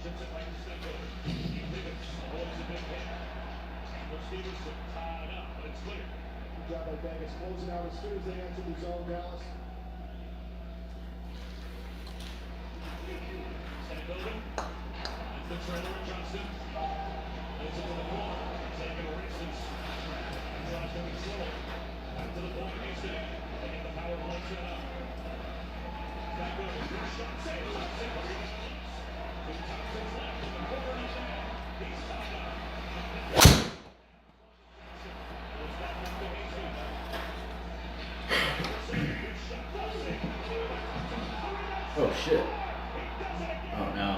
Good job by Vegas closing out as soon as they entered the zone, Dallas. The trailer Johnson. Lays it to the corner. Taking races. Tries to control. Back to the point he's in. Taking the power play set up. Back over. Good shot. Save. Thompson. Two Thompson's left in the corner of the net. He's tied up. Goes back up to 18. Oh shit. Oh no.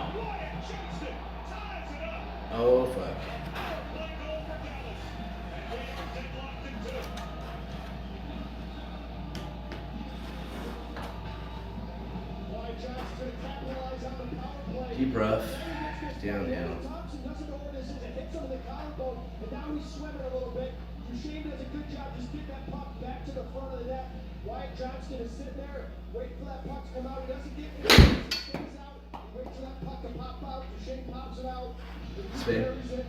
Oh fuck. Deep rough. Down. Thompson doesn't know where this is. It hits him in the collarbone, and now he's swimming a little bit. Duchesne does a good job just getting that puck back to the front of the net. Wyatt Johnston is sitting there, waiting for that puck to come out. He doesn't get it. He stays out. He waits for that puck to pop out. Duchesne pops it out. He carries it.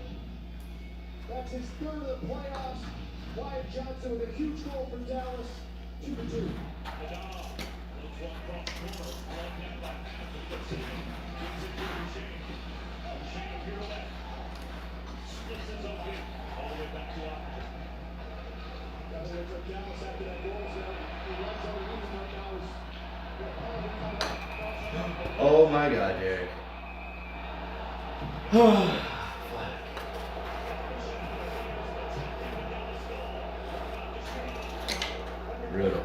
That's his third of the playoffs. Wyatt Johnston with a huge goal for Dallas. 2-2. Oh my god, Derek. Brutal.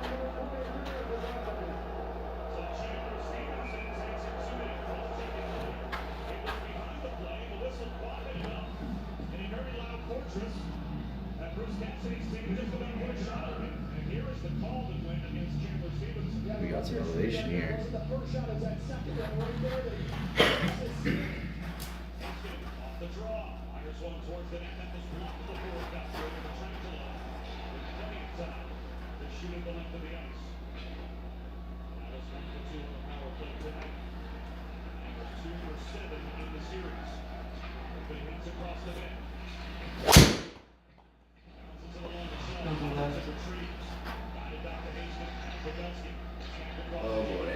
We got some elevation here. The draw. Irish one towards the net. That was blocked before it got through the Tarantula. With plenty of time to shoot at the length of the ice. That was 1-2 on the power play tonight. And we're 2 for 7 in the series. Big hits across the net. Bounces it along the shot. Retrieves. Got it back to Hastings. Pavelski. Oh boy.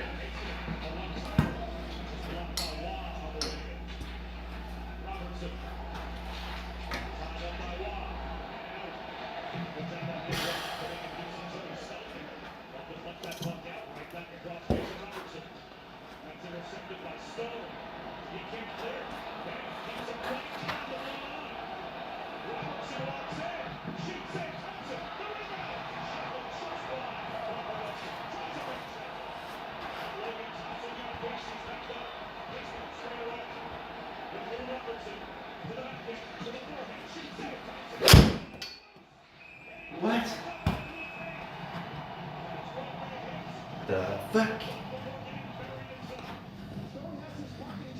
What? The fuck?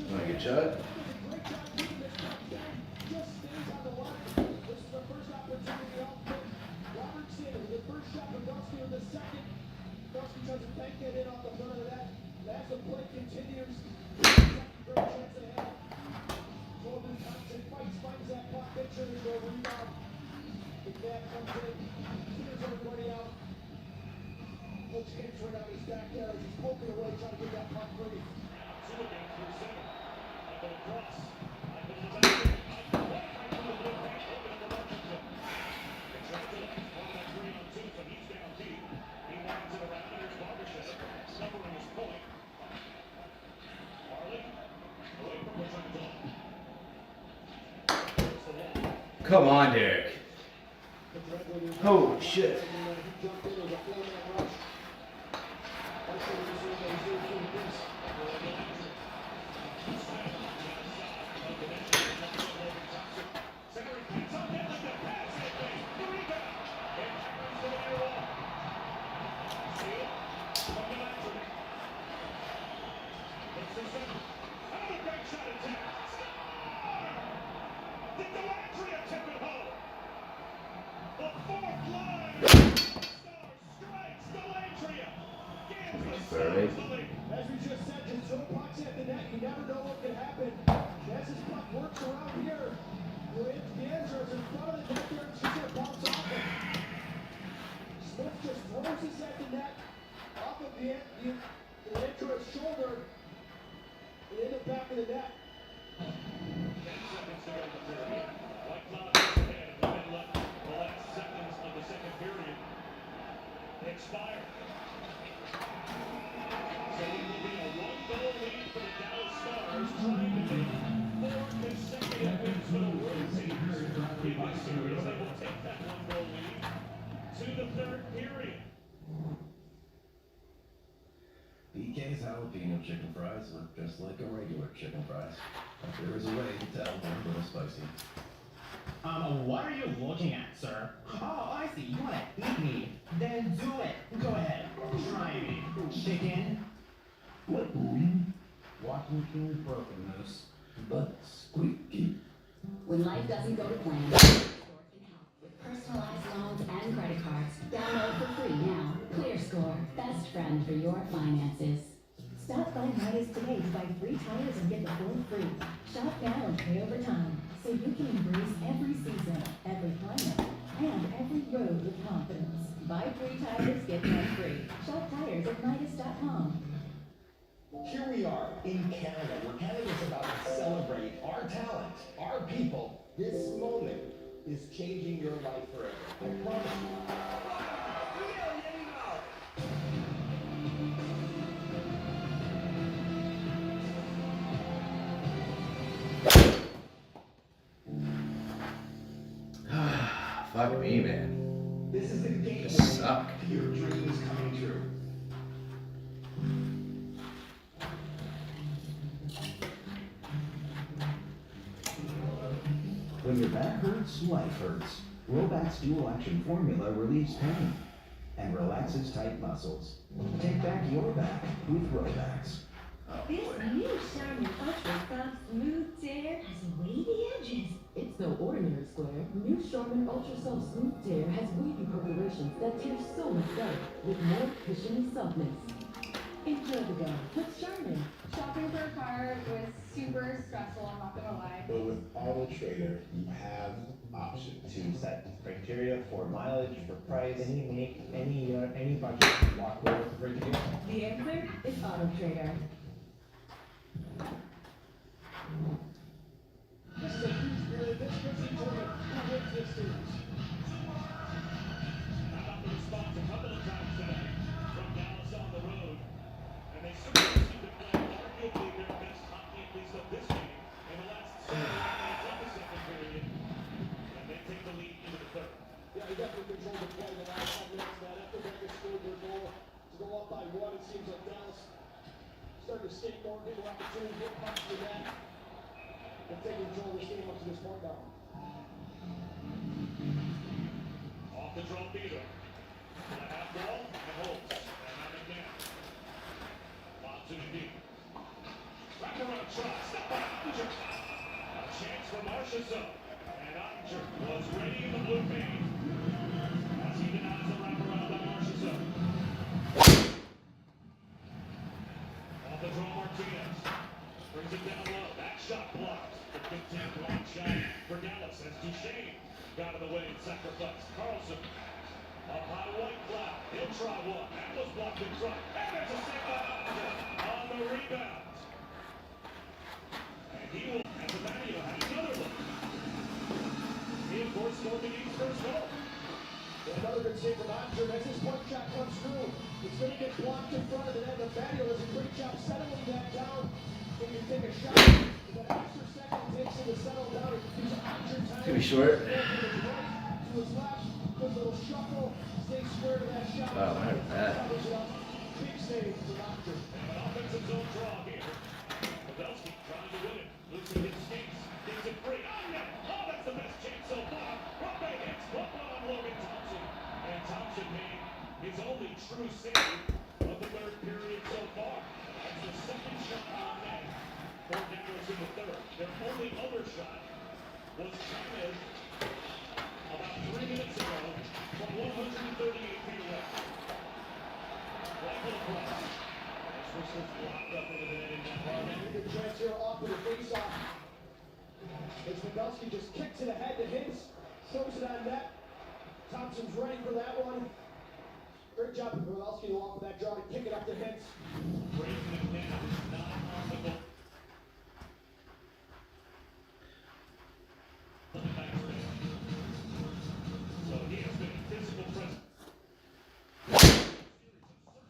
Want a good shot? Come on, Derek. Oh, shit. As we just said, there's no pucks at the net. You never know what can happen. as his puck works around here. The answer is in front of the net there, and she's going to bounce off him. Smith just throws his head to net, off of the Andrea's shoulder, and in the back of the net. 10 seconds to go in the period. White Cloud is ahead in the middle of the last seconds of the second period. Expired. So it will be a one-goal lead for the Dallas Stars, trying to make 4 consecutive wins for the road teams. In this series, they will take that one-goal lead to the third period. BK's jalapeno chicken fries look just like a regular chicken fries. But there is a way to tell they're a little spicy. What are you looking at, sir? Oh, I see. You want to eat me? Then do it. Go ahead. Try me. Chicken. Walking King's broken nose, but squeaky. When life doesn't go to plan, Clear Score can help with personalized loans and credit cards. Download for free now. Clear Score, best friend for your finances. Stop by Midas today to buy 3 tires and get the 4th free. Shop now and pay over time, so you can embrace every season, every climate, and every road with confidence. Buy 3 tires, get 1 free. Shop tires at Midas.com. Here we are in Canada, where Canada's about to celebrate our talent, our people. This moment is changing your life forever. I promise you. Fuck me, man. This is the game This suck. to your dreams coming true. When your back hurts, life hurts. Roback's dual action formula relieves pain and relaxes tight muscles. Take back your back with Robax. Oh, This boy. new Charmin Ultra Soft Smooth Tear has wavy edges. It's no ordinary square. New Charmin Ultra Soft Smooth Tear has wavy perforations that tear so much better with more cushiony softness. Enjoy the go with Charmin. Shopping for a car was super stressful, I'm not gonna lie. But with Auto Trader, you have options to set criteria for mileage, for price, any budget walk away with a great deal. The answer is Auto Trader. This is a huge period. This puts each other who wins this series. How about the response a couple of times today from Dallas on the road? And they certainly seem to play arguably their best hockey, at least of this game, in the last 7 minutes of the second period. And they take the lead into the third. Yeah, he definitely controlled the play the last 5 minutes of that. After Vegas scored their goal to go up by 1, it seems like Dallas starting to skate more, getting opportunity, get pucks to that. They're taking control of this game up to this point now. Off the draw, Peter. The half ball and holds. And not again. Lobs it in deep. Wraparound shot. Step by Ottinger. A chance for Marchessault. And Ottinger was ready in the blue paint. As he denies the wraparound by Marchessault. Off the draw, Martinez. Brings it down low. That shot blocked. The 15th block shot for Dallas as Duchesne got in the way and sacrificed. Carlson up high, White Cloud. He'll try one. That was blocked in front. And there's a save by Ottinger on the rebound. And he will, as Emmanuel has another look. He, of course, scored the East first goal. Another good save from Ottinger as his point shot comes through. It's going to get blocked in front of the net. Emmanuel does a great job settling that down. He can take a shot. With an extra second, takes him to settle down. He's Ottinger time. Gonna be short. To his left, good little shuffle. Stays square to that shot. Oh, I heard that. Covers it up. Big save for Ottinger. And an offensive zone draw here. Pavelski trying to win it. Losing his skates. Gets it free. Oh, no. Oh, that's the best chance so far. Rope hits. One on Logan Thompson. And Thompson made his only true save of the third period so far. That's the second shot on net for Dallas in the third. Their only other shot was China's about 3 minutes ago from 138 feet away. Rifle across. This was blocked up into the net in that Good chance here off of the face-off. As Pavelski just kicks it ahead to Hintz, throws it on net. Thompson's ready for that one. Great job of Pavelski to walk with that draw to kick it up to Hintz. Breaking it down, not on the goal. So he has been a physical presence.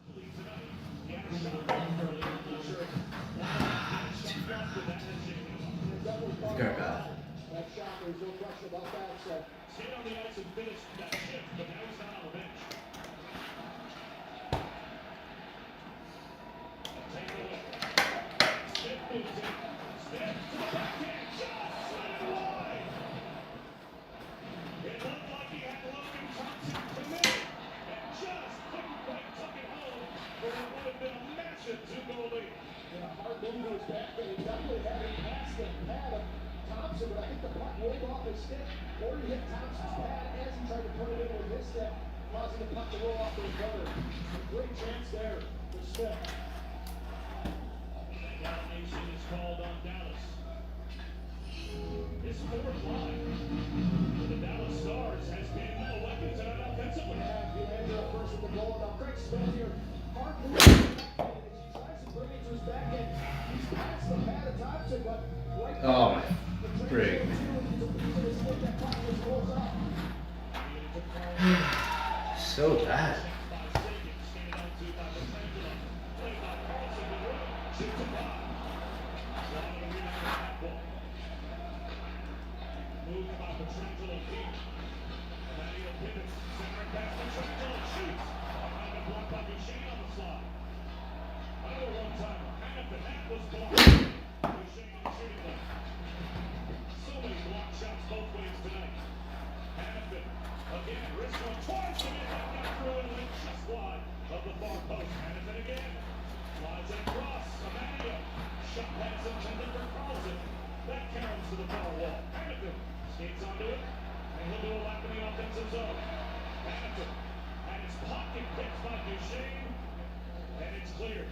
Certainly tonight, he had a shot early. I'm not sure. Shot with that has shaken. Gargot. That shot, there's no question about that. So Stayed on the ice and finished that shift, but now he's not on the bench. Take it away. Smith moves in. Smith to the backhand. Shot! Slid wide! It looked like he had Logan Thompson committed and just couldn't quite tuck it home, but it would have been a massive two-goal lead. yeah, hard move to his back, and he definitely had it past the pad of Thompson, but I think the puck rolled off his stick, or he hit Thompson's pad as he tried to put it in with his stick, causing the puck to roll off to his brother. A great chance there for Smith. Domination is called on Dallas. His fourth line for the Dallas Stars has been a weapon tonight offensively. Yeah, Villander up first with the goal. Now Craig Smith here, hard move to his backhand as he tries to bring it to his backhand. He's past the pad of Thompson, but right Oh, there, the frig. So bad. Moved by Petrangelo deep. Emmanuel pivots, centering pass, Petrangelo shoots. Behind the block by Duchesne on the slide. Another one-timer. Hannafin, that was blocked. Duchesne on the shooting lane. So many block shots both ways tonight. Hannafin, again, wrist one twice, and it got through and went just wide of the far post. Hannafin again. Slides it across. Emmanuel. Shot pass intended for Carlson. That caroms to the far wall. Hannafin skates onto it, and he'll do a lap in the offensive zone. Hannafin had his pocket picked by Duchesne, and it's cleared.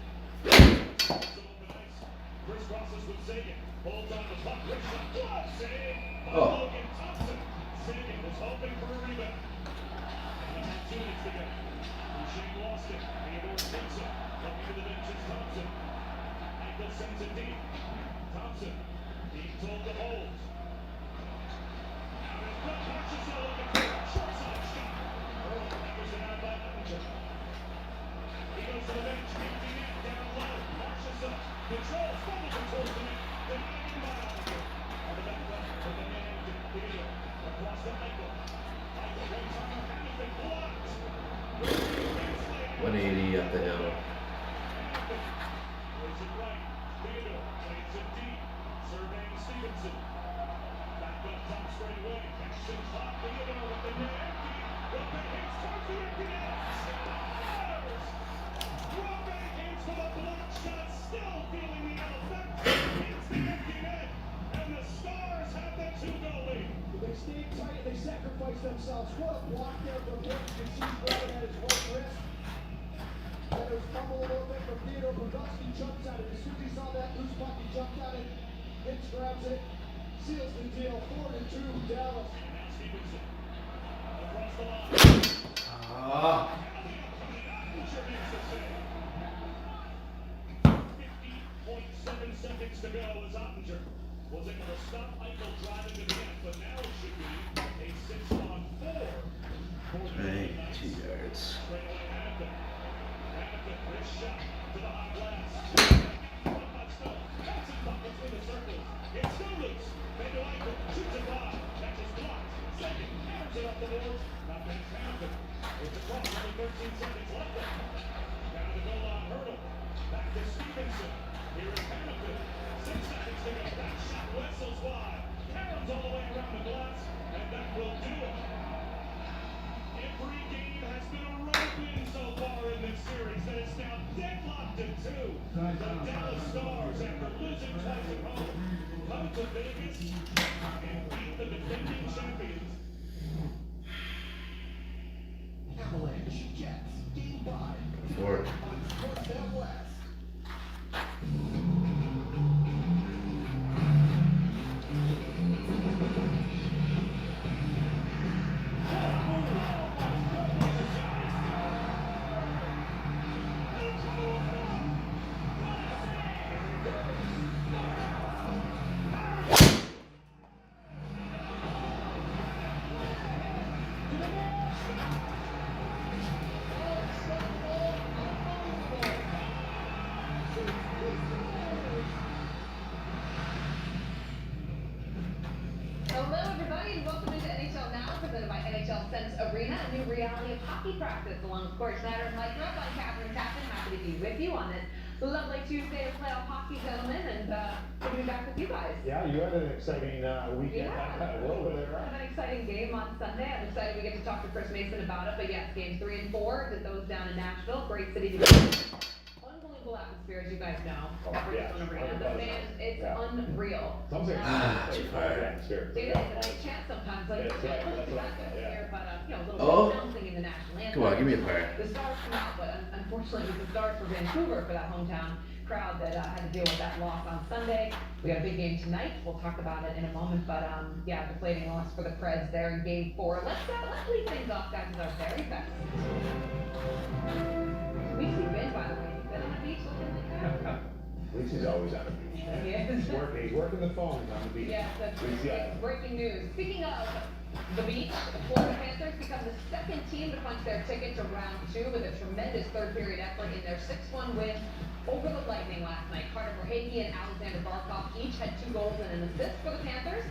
Some open ice. Crisscrosses with Sagan. Holds on the puck. Rich shot. Glove save by Logan Thompson. Sagan was hoping for a rebound. And he had 2 minutes to go. Duchesne lost it. Theodore Stinson. Looking to the bench is Thompson. Michael sends it deep. Thompson being told to hold. Now there's Brett Marchessault looking for a short side shot. That was denied by Uppinger. He goes to the bench. Empty net down low. Marchessault controls. Fumbles it towards the net. Denied by Uppinger. On the back left. With the man to Theodore. Across to Michael. Michael one-timer. Hannafin blocked. 180 up the hill. Plays it right. Theodore plays it deep. Surveying Stevenson. Back up top straightaway. Action's hot. Theodore with the net empty. Robin hits towards the empty net. Scores! Robin hits with a block shot. Still feeling the effect. Hits the empty net. And the Stars have the 2-goal lead. They stayed tight, they sacrificed themselves. What a block there from him. You can see Robin at his right wrist. Then it was fumble a little bit from Theodore. Pavelski jumps at it. As soon as he saw that loose puck, he jumped at it. Hintz grabs it. Seals the deal. 4-2, Dallas. And now Stevenson. Across the line. Ah. 50.7 seconds to go as Ottinger was able to stop Eichel driving to the net, but now it should be a 6-on-4. 22 yards. Straight away Hannafin. Hannafin, wrist shot to the hot glass. Caught by Snow. Thompson puck between the circles. It's still loose. Then to Eichel. Shoots it wide. Catches blocked. Second. Hammers it up the boards. Now back Hannafin. It's across. Only 13 seconds left. Down the goal line hurdle. Back to Stevenson. Here is Hannafin. 6 seconds to go. That shot whistles wide. Caroms all the way around the glass. And that will do it. Every game has been a road win so far in this series that it's now deadlocked at 2. The Dallas Stars, after losing twice at home, come to Vegas and beat the defending champions. Avalanche Jets Game 5 Forward. on Sportsnet West. Hello, everybody, and welcome into NHL Now, presented by NHL Sense Arena, a new reality of hockey practice. Along with Corey Schneider and Mike Rupp, I'm Catherine Tappan. Happy to be with you on this lovely Tuesday of playoff hockey, gentlemen, and good to be back with you guys. Yeah, you had an exciting weekend. Yeah. A little bit of An exciting game on Sunday. I'm excited we get to talk to Chris Mason about it. But yes, games 3 and 4, did those down in Nashville. Great city to be in. Unbelievable atmosphere, as you guys know. At Bridgestone Arena. The fans, it's unreal. Some say too far. atmosphere. It is, and I chant sometimes, like, That's right, close that's to what I that thought, atmosphere, yeah. but, a little Oh. bit of singing the national anthem. Come on, give me a fire. The Stars come out, but unfortunately, it was the Stars for Vancouver for that hometown crowd that had to deal with that loss on Sunday. We got a big game tonight. We'll talk about it in a moment, but yeah, deflating loss for the Preds there in Game 4. Let's lead things off, guys, with our very best. We've seen Ben, by the way. You've been on the beach looking like that. At least he's always on the beach. He is. He's working the phones on the beach. Yes, that's At least, yeah. breaking news. Speaking of the beach, the Florida Panthers become the second team to punch their ticket to round 2 with a tremendous third period effort in their 6-1 win over the Lightning last night. Carter Verhaeghe and Alexander Barkov each had 2 goals and an assist for the Panthers.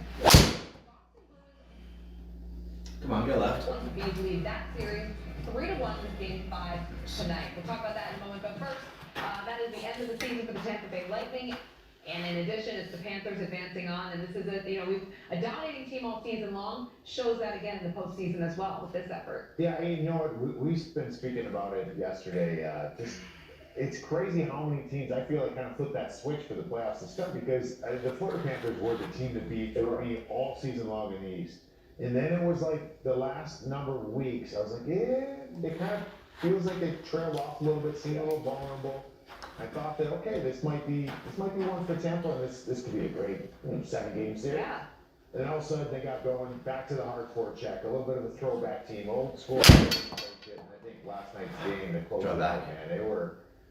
Come on, go left. The Bees lead that series 3-1 with Game 5 tonight. We'll talk about that in a moment, but first, that is the end of the season for the Tampa Bay Lightning. And in addition, it's the Panthers advancing on, and this is a dominating team all season long. Shows that again in the postseason as well with this effort. Yeah, you know what? We've been speaking about it yesterday. It's crazy how many teams I feel like kind of flipped that switch for the playoffs to start because the Florida Panthers were the team to beat for me all season long in the East. And then it was like the last number of weeks, I was like, yeah, it kind of feels like they trailed off a little bit, seemed a little vulnerable. I thought that okay, this might be one for Tampa, and this could be a great 7-game series. Yeah. And then all of a sudden they got going back to the hard forecheck, a little bit of a throwback team, old school. And I think last night's game they closed it out, man.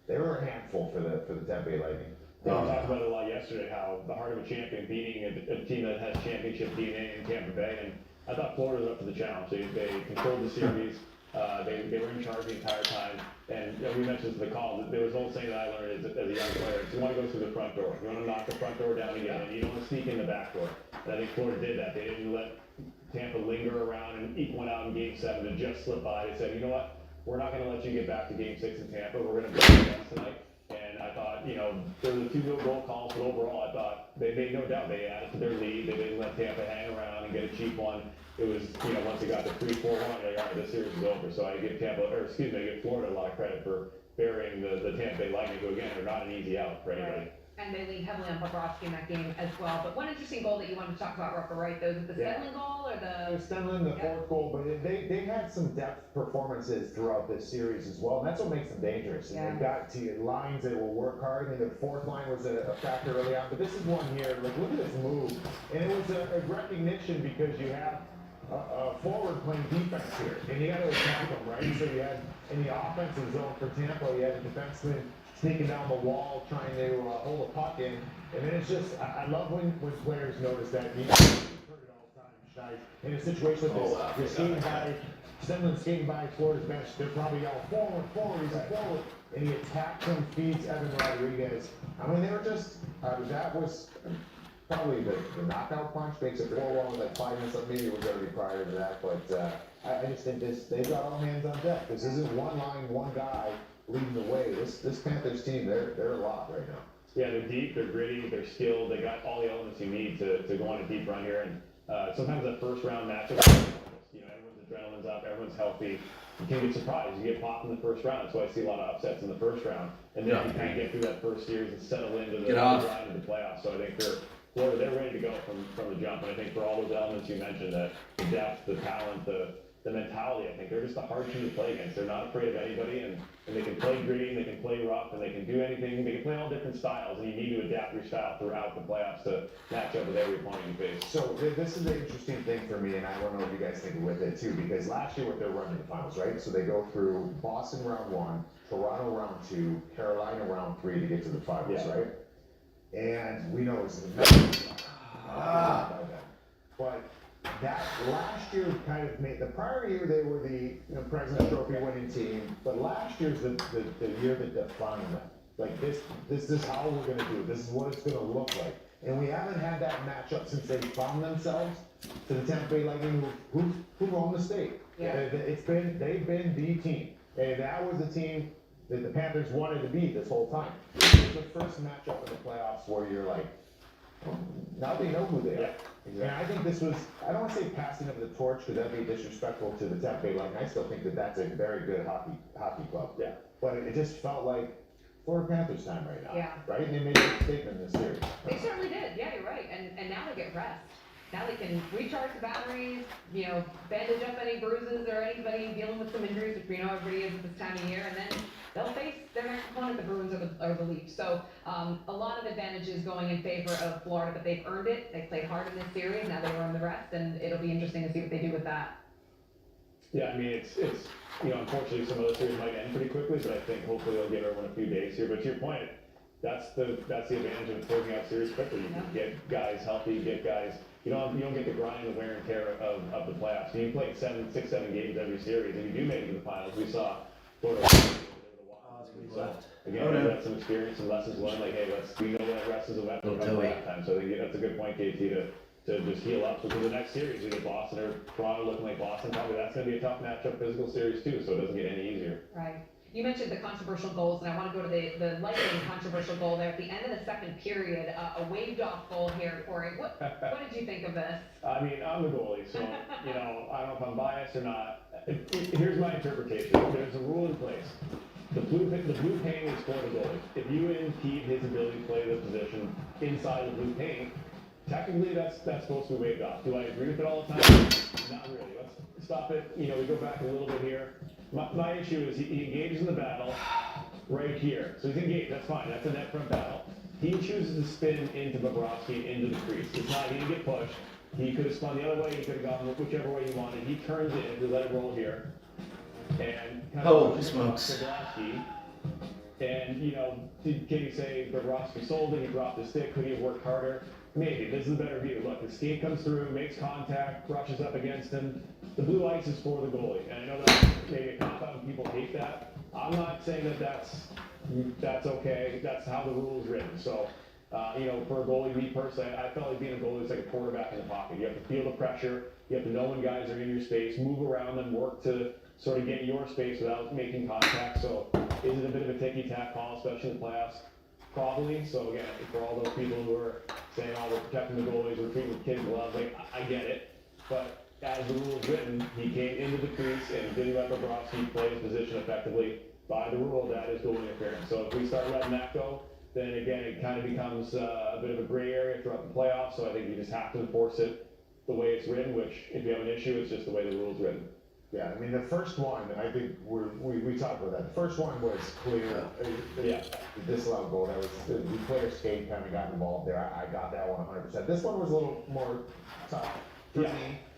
They were a handful for the Tampa Bay Lightning. We talked about it a lot yesterday, how the heart of a champion beating a team that has championship DNA in Tampa Bay, and I thought Florida was up to the challenge. They controlled the series. They were in charge the entire time, and we mentioned to the call that there was an old saying that I learned as a young player: you want to go through the front door, you want to knock the front door down again, and you don't want to sneak in the back door. And I think Florida did that. They didn't let Tampa linger around and eke one out in Game 7 and just slip by. They said, you know what, we're not going to let you get back to Game 6 in Tampa. We're going to beat you guys tonight. And I thought, there were the 2 goal calls, but overall, I thought they made no doubt. They added to their lead. They didn't let Tampa hang around and get a cheap one. It was, once they got to 3-4-1, like, all right, this series is over. So I give I give Florida a lot of credit for burying the Tampa Bay Lightning, who again are not an easy out for anybody. Right. And they lean heavily on Bobrovsky in that game as well. But one interesting goal that you wanted to talk about, Rupper, right? Was it the Stenlund goal or the... Stenlund, the fourth goal, but they had some depth performances throughout this series as well, and that's what makes them dangerous. And they've got lines that will work hard. I mean, the fourth line was a factor early on, but this is one here. Like, look at this move. And it was a recognition because you have a forward playing defense here, and you got to attack them, right? So you had in the offensive zone for Tampa, you had a defenseman sneaking down the wall trying to hold a puck in, and then it's just I love when players notice that. You heard it all the time, guys. In a situation like this, you're skating by, Stenlund skating by Florida's bench. They're probably yelling forward, he's a forward, and he attacks him, feeds Evan Rodriguez. I mean, they were just that was. Probably the knockout punch makes it 4-1 with like 5 minutes left. Maybe it was already prior to that, but I just think they've got all hands on deck. This isn't one line, one guy leading the way. This Panthers team, they're a lot right now. Yeah, they're deep, they're gritty, they're skilled. They got all the elements you need to go on a deep run here. And sometimes that first round matchup, everyone's adrenaline's up, everyone's healthy. You can get surprised. You get popped in the first round. That's why I see a lot of upsets in the first round. And then you kind of get through that first series and settle into the grind of the playoffs. So I think Florida, they're ready to go from the jump, and I think for all those elements you mentioned, the depth, the talent, the mentality, I think they're just a hard team to play against. They're not afraid of anybody, and they can play gritty, they can play rough, and they can do anything. They can play all different styles, and you need to adapt your style throughout the playoffs to match up with every opponent you face. So this is the interesting thing for me, and I don't know if you guys think with it too, because last year with their run to the finals, right? So they go through Boston round 1, Toronto round 2, Carolina round 3 to get to the finals, right? and we know it's by then. But that last year kind of made, the prior year they were the President's Trophy winning team, but last year's the year that defined them. Like this is how we're gonna do it. This is what it's gonna look like. And we haven't had that matchup since they found themselves to the Tampa Bay Lightning, who own the state. Yeah. They've been the team, and that was the team that the Panthers wanted to be this whole time. This is the first matchup in the playoffs where you're like, now they know who they are. And I think this was, I don't want to say passing of the torch because that'd be disrespectful to the Tampa Bay Lightning. I still think that that's a very good hockey club. Yeah. But it just felt like Florida Panthers time right now. Yeah. Right? And they made a statement in this series. They certainly did. Yeah, you're right. And now they get rest. Now they can recharge the batteries, bandage up any bruises or anybody dealing with some injuries, which we know everybody is at this time of year, and then they'll face their next opponent, the Bruins or the Leafs. So a lot of advantages going in favor of Florida, but they've earned it. They played hard in this series. Now they earn the rest, and it'll be interesting to see what they do with that. Yeah, I mean, it's unfortunately some of those series might end pretty quickly, but I think hopefully they'll give everyone a few days here. But to your point, that's the advantage of closing out series quickly. You can get guys healthy, get guys. You don't get the grind and the wear and tear of the playoffs. You play 7 games every series, and you do make it to the finals. We saw Florida again, we got some experience and lessons learned. Like, hey, we know that rest is a weapon from that time. So I think that's a good point, KT, to just heal up. Because the next series, we get Boston or Toronto looking like Boston. Probably that's going to be a tough matchup, physical series too. So it doesn't get any easier. Right. You mentioned the controversial goals, and I want to go to the Lightning controversial goal there at the end of the second period, a waved off goal here, Corey. What did you think of this? I mean, I'm the goalie, so I don't know if I'm biased or not. Here's my interpretation. There's a rule in place. The blue paint is for the goalie. If you impede his ability to play the position inside the blue paint, technically that's supposed to be waved off. Do I agree with it all the time? Not really. Let's stop it. We go back a little bit here. My issue is he engages in the battle right here. So he's engaged, that's fine, that's a net front battle. He chooses to spin into Bobrovsky into the crease. It's not, he didn't get pushed. He could have spun the other way, he could have gone whichever way he wanted. He turns it, we let it roll here. And kind of holy smokes. Bobrovsky. And, can you say Bobrovsky sold it, he dropped the stick, could he have worked harder? Maybe. This is a better view. Look, the skate comes through, makes contact, brushes up against him. The blue ice is for the goalie. And I know that's maybe a cop-out and people hate that. I'm not saying that that's okay. That's how the rule is written. So, for a goalie, me personally, I felt like being a goalie is like a quarterback in the pocket. You have to feel the pressure. You have to know when guys are in your space, move around them, work to sort of get your space without making contact. So, is it a bit of a ticky-tack call, especially in the playoffs? Probably. So again, for all those people who are saying, "Oh, we're protecting the goalies, we're treating the kids gloves," like I get it, but as the rule is written, he came into the crease and didn't let Bobrovsky play his position effectively. By the rule, that is goal interference. So if we start letting that go, then again, it kind of becomes a bit of a gray area throughout the playoffs. So I think you just have to enforce it the way it's written. Which, if you have an issue, it's just the way the rule is written. Yeah, I mean, the first one, I think we talked about that. The first one was clear. Yeah. The disallowed goal, that was, the player skate kind of got involved there. I got that one 100%. This one was a little more tough for me.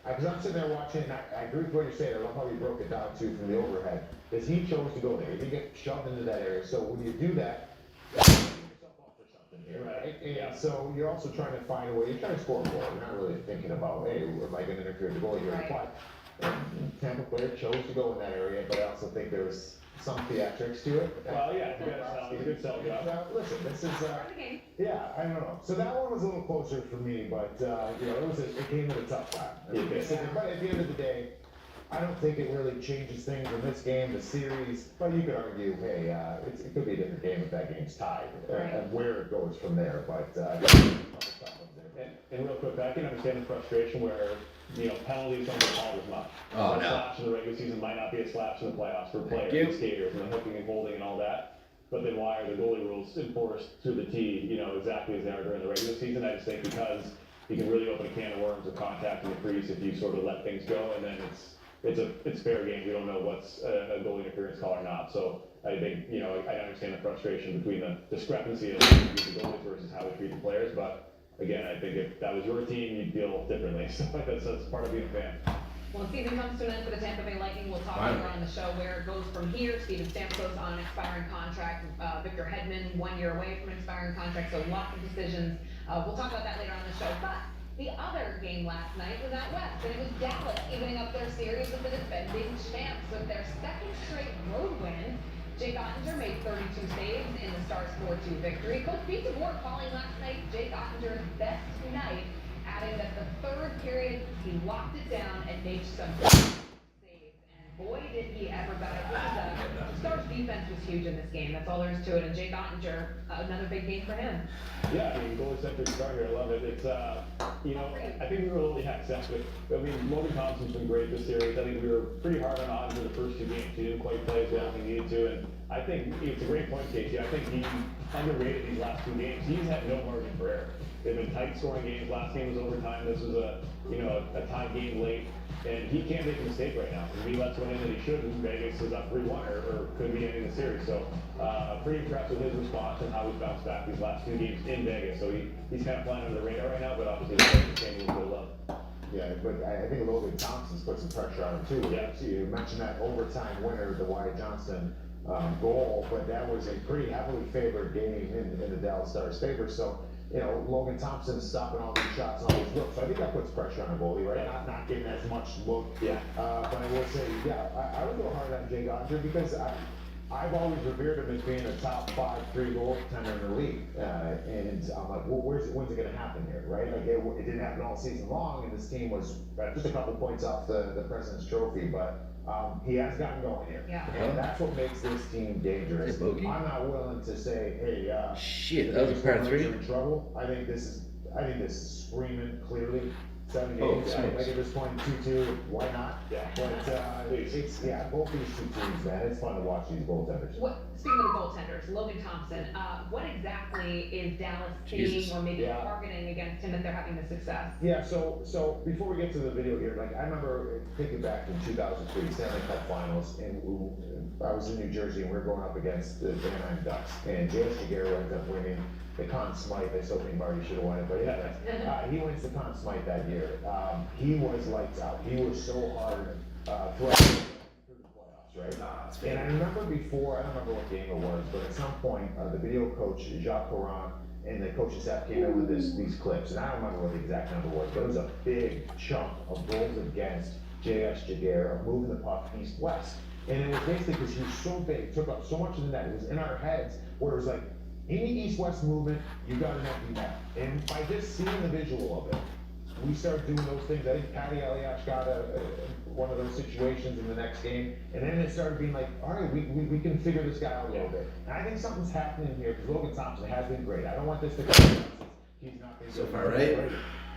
Because I'm sitting there watching, and I agree with what you're saying. I love how you broke it down too from the overhead. Is he chose to go there. He didn't get shoved into that area. So when you do that, you're setting yourself up for something here, right? And so you're also trying to find a way, you're trying to score a goal. You're not really thinking about, hey, am I going to interfere with the goal here? Right. But Tampa player chose to go in that area, but I also think there was some theatrics to it. Well, yeah, it's a good sell job. Listen, this is, yeah, I don't know. So that one was a little closer for me, but, it came at a tough time. But at the end of the day, I don't think it really changes things in this game, the series, but you could argue, hey, it could be a different game if that game's tied, and where it goes from there, but, and real quick, I can understand the frustration where, penalties don't get called as much. Oh, a no. slash in the regular season might not be a slash in the playoffs for players and skaters and the hooking and holding and all that. But then why are the goalie rules enforced to the T, exactly as they are during the regular season? I just think because you can really open a can of worms with contact in the crease if you sort of let things go, and then it's fair game. We don't know what's a goalie interference call or not. So I think, I understand the frustration between the discrepancy of the goalies versus how we treat the players, but again, I think if that was your team, you'd feel differently. So that's part of being a fan. Well, the season comes to an end for the Tampa Bay Lightning. We'll talk later on the show where it goes from here. Steven Stamkos on an expiring contract. Victor Hedman 1 year away from an expiring contract. So lots of decisions. We'll talk about that later on the show. But the other game last night was out west, and it was Dallas evening up their series with the defending champs with their second straight road win. Jake Ottinger made 32 saves in the Stars 4-2 victory. Coach Pete DeBoer calling last night Jake Ottinger's best night, adding that the third period he locked it down and made some saves. And boy, did he ever better. The Stars defense was huge in this game. That's all there is to it. And Jake Ottinger, another big game for him. Yeah, I mean, goalie-centric start here. I love it. It's, you know, I think we were a little sensitive. I mean, Logan Thompson's been great this series. I think we were pretty hard on Ottinger the first 2 games. He didn't quite play as well as he needed to. And I think it's a great point, Casey. I think he underrated these last 2 games. He's had no margin for error. They've been tight scoring games. Last game was overtime. This was a tie game late. And he can't make a mistake right now. If he lets one in that he shouldn't, Vegas is up 3-1 or could be ending the series. So pretty impressed with his response and how he's bounced back these last 2 games in Vegas. So he's kind of flying under the radar right now, but obviously the game will go love. Yeah, but I think Logan Thompson's put some pressure on him too. Yeah. You mentioned that overtime winner, the Wyatt Johnston goal, but that was a pretty heavily favored game in the Dallas Stars' favor. So, you know, Logan Thompson's stopping all these shots and all these looks. So I think that puts pressure on a goalie, right? Not getting as much look. Yeah. But I will say, I would go hard on Jake Ottinger because I've always revered him as being a top 5 3-goal contender in the league. And I'm like, well, when's it going to happen here, right? Like, it didn't happen all season long, and this team was just a couple points off the President's Trophy, but he has gotten going here. Yeah. And that's what makes this team dangerous. Hey, Bogey. I'm not willing to say, hey, Shit, that was a pair of 3. you're in trouble. I think this is screaming clearly. 7 Oh, games. sorry. Like at this point, 2-2. Why not? Yeah. But it's both these 2 teams, man. It's fun to watch these goaltenders. Speaking of the goaltenders, Logan Thompson, what exactly is Dallas seeing or maybe targeting against him that they're having the success? Yeah, so before we get to the video here, like I remember thinking back in 2003, Stanley Cup Finals, and I was in New Jersey and we were going up against the Anaheim Ducks, and J.S. Giguere ended up winning the Conn Smythe. I still think Marty should have won it, but he wins the Conn Smythe that year. He was lights out. He was so hard throughout the playoffs, right? And I remember before, I don't remember what game it was, but at some point, the video coach, Jacques Perron, and the coaching staff came in with these clips, and I don't remember what the exact number was, but it was a big chunk of goals against J.S. Giguere of moving the puck east-west. And it was basically because he was so big, took up so much of the net. It was in our heads where it was like, any east-west movement, you got an empty net. And by just seeing the visual of it, we started doing those things. I think Patty Eliash got one of those situations in the next game, and then it started being like, all right, we can figure this guy out a little bit. And I think something's happening here because Logan Thompson has been great. I don't want this to come he's not been So good. far, right?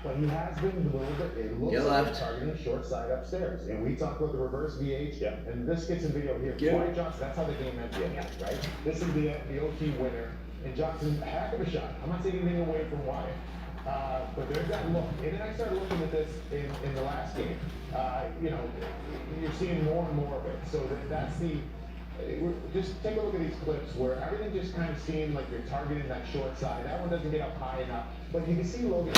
But he has been a little bit, it looks like he's targeting short side upstairs. And we talked about the reverse VH, and this gets in video here. Wyatt Johnson, that's how the game ended, right? This is the OT winner. And Johnson, heck of a shot. I'm not taking anything away from Wyatt. But there's that look. And then I started looking at this in the last game. You're seeing more and more of it. So that's just take a look at these clips where everything just kind of seemed like you're targeting that short side. That one doesn't get up high enough. But you can see Logan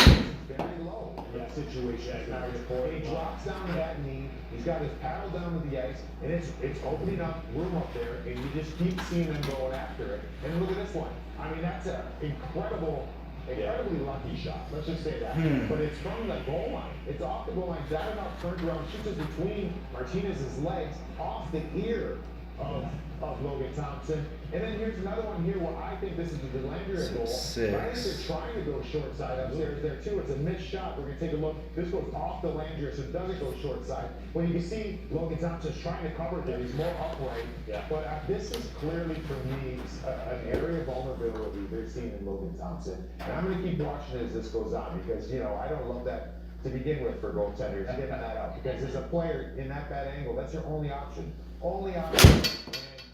very low in that situation. He drops down to that knee. He's got his paddle down to the ice, and it's opening up room up there, and you just keep seeing them going after it. And look at this one. I mean, that's an incredibly lucky shot. Let's just say that. But it's from the goal line. It's off the goal line. Zadanoff turns around, shoots it between Martinez's legs, off the ear of Logan Thompson. And then here's another one here where I think this is the Delandria goal. I think they're trying to go short side upstairs there too. It's a missed shot. We're going to take a look. This goes off the Landria, so it doesn't go short side. But you can see Logan Thompson's trying to cover there. He's more upright. But this is clearly, for me, an area of vulnerability they're seeing in Logan Thompson. And I'm going to keep watching as this goes on because, I don't love that to begin with for goaltenders, getting that out. Because as a player in that bad angle, that's your only option. And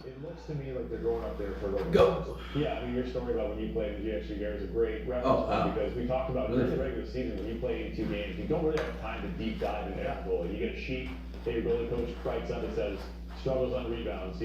it looks to me like they're going up there for Logan Thompson. Yeah, I mean, your story about when you played in J.S. Giguere is a great reference point because we talked about during the regular season when you play 82 games, you don't really have time to deep dive into every goalie. You get a sheet that your goalie coach writes up that says struggles on rebounds,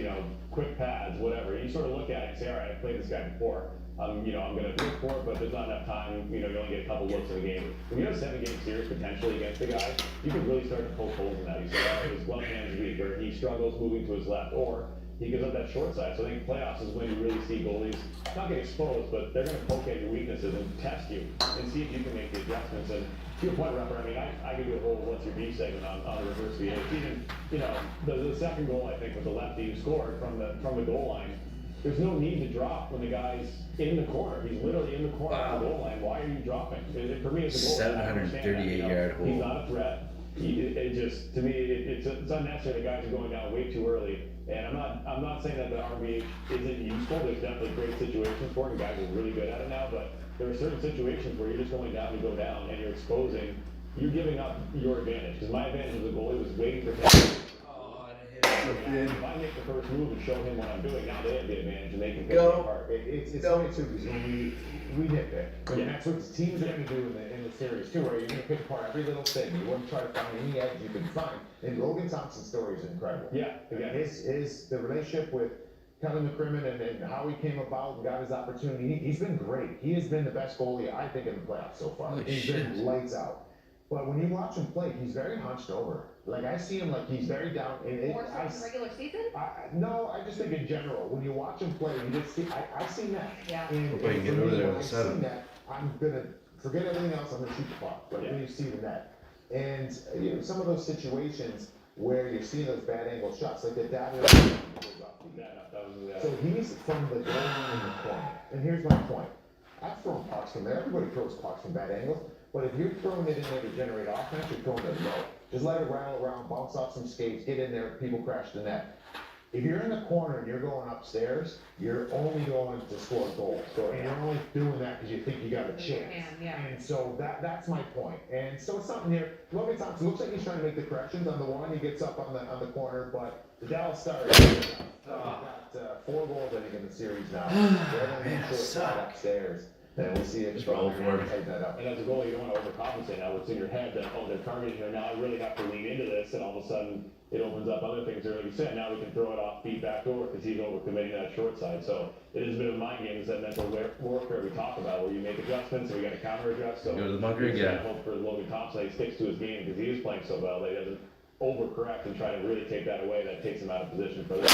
quick pads, whatever. You sort of look at it and say, all right, I played this guy before. I'm going to look for it, but there's not enough time. You only get a couple looks in the game. When you have a 7-game series potentially against the guy, you can really start to poke holes in that. You say, oh, his left hand's weak, or he struggles moving to his left, or he gives up that short side. So I think playoffs is when you really see goalies not get exposed, but they're going to poke at your weaknesses and test you and see if you can make the adjustments. And to your point, Rupper, I mean, I could do a whole what's your beef segment on the reverse VA. Even, the second goal, I think, with the lefty who scored from the goal line, there's no need to drop when the guy's in the corner. He's literally in the corner of the goal line. Why are you dropping? For me, it's a goal. 738-yard hole. He's not a threat. To me, it's unnecessary. The guys are going down way too early. And I'm not saying that the RVH isn't useful. There's definitely great situations for it, and guys are really good at it now. But there are certain situations where you're just going down to go down, and you're giving up your advantage. Because my advantage as a goalie was waiting for him. If I make the first move and show him what I'm doing, now they have the advantage and they can pick it apart. It's funny too, because when we nitpick, and that's what the teams are going to do in the series too, right? You're going to pick apart every little thing. You want to try to find any edge you can find. And Logan Thompson's story is incredible. Yeah, again, the relationship with Kevin McCrimmon and how he came about and got his opportunity. He's been great. He has been the best goalie I think in the playoffs so far. He's been lights out. But when you watch him play, he's very hunched over. Like, I see him like he's very down. More so in the regular season? No, I just think in general, when you watch him play, you just see, I see that. Yeah. And Hope I can get over there when with I see 7. that, I'm going to forget everything else, I'm going to shoot the puck. But when you see the net. And some of those situations where you're seeing those bad angle shots, like the Daniel goes up. So he's from the goal line in the corner. And here's my point. I've thrown pucks from there. Everybody throws pucks from bad angles. But if you're throwing it in there to generate offense, you're throwing it low. Just let it rattle around, bounce off some skates, get in there, people crash the net. If you're in the corner and you're going upstairs, you're only going to score goals. And you're only doing that because you think you got a chance. And so that's my point. And so it's something here. Logan Thompson looks like he's trying to make the corrections on the one. He gets up on the corner, but the Dallas Stars got 4 goals, I think, in the series now. Man, it sucks. Upstairs. And we'll see if roll for it. tighten that up. And as a goalie, you don't want to overcompensate. Now it's in your head that, oh, they're targeting here. Now I really have to lean into this, and all of a sudden it opens up other things. Or like you said, now we can throw it off feet back door because he's overcommitting that short side. So it is a bit of a mind game. It's that mental warfare we talk about, where you make adjustments and we got to counter adjust. So go to the bunker again. I hope for Logan Thompson, he sticks to his game because he is playing so well that he doesn't overcorrect and try to really take that away. That takes him out of position for this.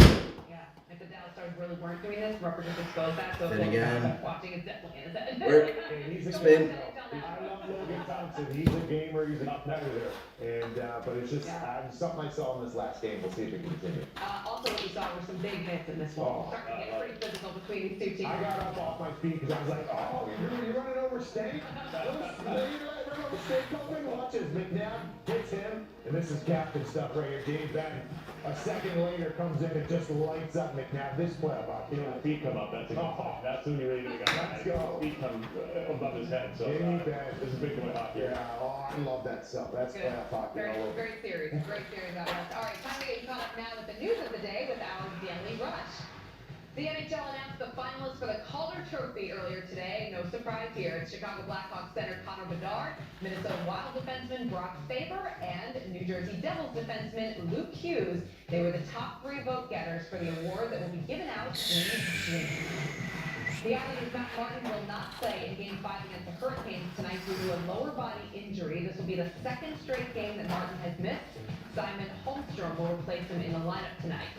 If the Dallas Stars really weren't doing this, Rupper just exposed that. So Then again, watching is definitely in his head. Work. He's a Spin. I love Logan Thompson. He's a gamer. He's a competitor. And but it's just something I saw in this last game. We'll see if it continues. Also, what you saw were some big hits in this one. Starting to get pretty physical between these two teams. I got up off my feet because I was like, oh, you're running over Steak? You're running over Steak coming? Watch as McNabb hits him. And this is captain stuff right here. James Benton, a second later, comes in and just lights up McNabb. This play about when the feet come up, that's a good sign. That's when you're ready to go. Let's go. Feet come above his head. So this is big boy hockey. Yeah, I love that stuff. That's playoff hockey all over. Great series out west. All right, time to get you caught up now with the news of the day with our Daily Rush. The NHL announced the finalists for the Calder Trophy earlier today. No surprise here. It's Chicago Blackhawks center Connor Bedard, Minnesota Wild defenseman Brock Faber, and New Jersey Devils defenseman Luke Hughes. They were the top 3 vote getters for the award that will be given out in June. The Islanders' Matt Martin will not play in Game 5 against the Hurricanes tonight due to a lower body injury. This will be the 2nd straight game that Martin has missed. Simon Holmstrom will replace him in the lineup tonight.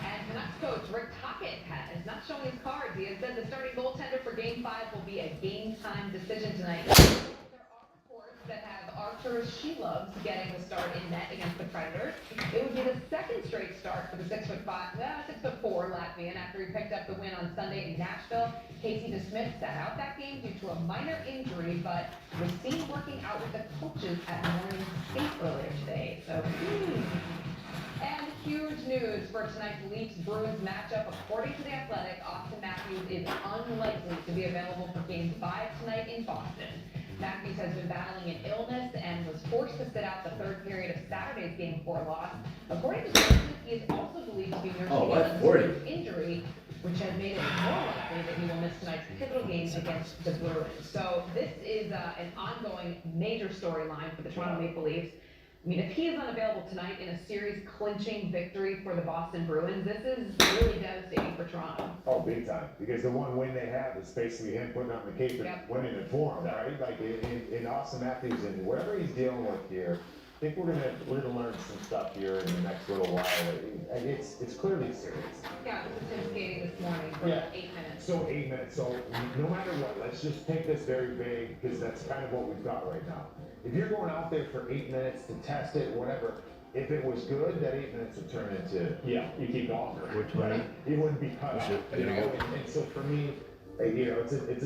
And Canucks coach Rick Tocchet is not showing his cards. He has said the starting goaltender for Game 5 will be a game-time decision tonight. There are reports that have Artur Shelovs getting the start in net against the Predators. It would be the 2nd straight start for the 6'4" Latvian after he picked up the win on Sunday in Nashville. Casey DeSmith sat out that game due to a minor injury, but was seen working out with the coaches at Morning State earlier today. So, And huge news for tonight's Leafs-Bruins matchup. According to The Athletic, Austin Matthews is unlikely to be available for Game 5 tonight in Boston. Matthews has been battling an illness and was forced to sit out the 3rd period of Saturday's Game 4 loss. According to sources, he is also believed to be nursing an injury, which has made it more likely that he will miss tonight's pivotal game against the Bruins. So this is an ongoing major storyline for the Toronto Maple Leafs. I mean, if he is unavailable tonight in a series clinching victory for the Boston Bruins, this is really devastating for Toronto. Oh, big time. Because the one win they have is basically him putting on the cape and Yep. winning it for him, right? Like in Austin Matthews and whatever he's dealing with here, I think we're gonna learn some stuff here in the next little while. And it's clearly serious. Yeah, this is him skating this morning for Yeah. 8 minutes. So 8 minutes. So no matter what, let's just take this very vague because that's kind of what we've got right now. If you're going out there for 8 minutes to test it, whatever, if it was good, that 8 minutes would turn into, Yeah, you keep going. Which one? it wouldn't be cut We off. should- You know? there you go. And so for me, you know, it's a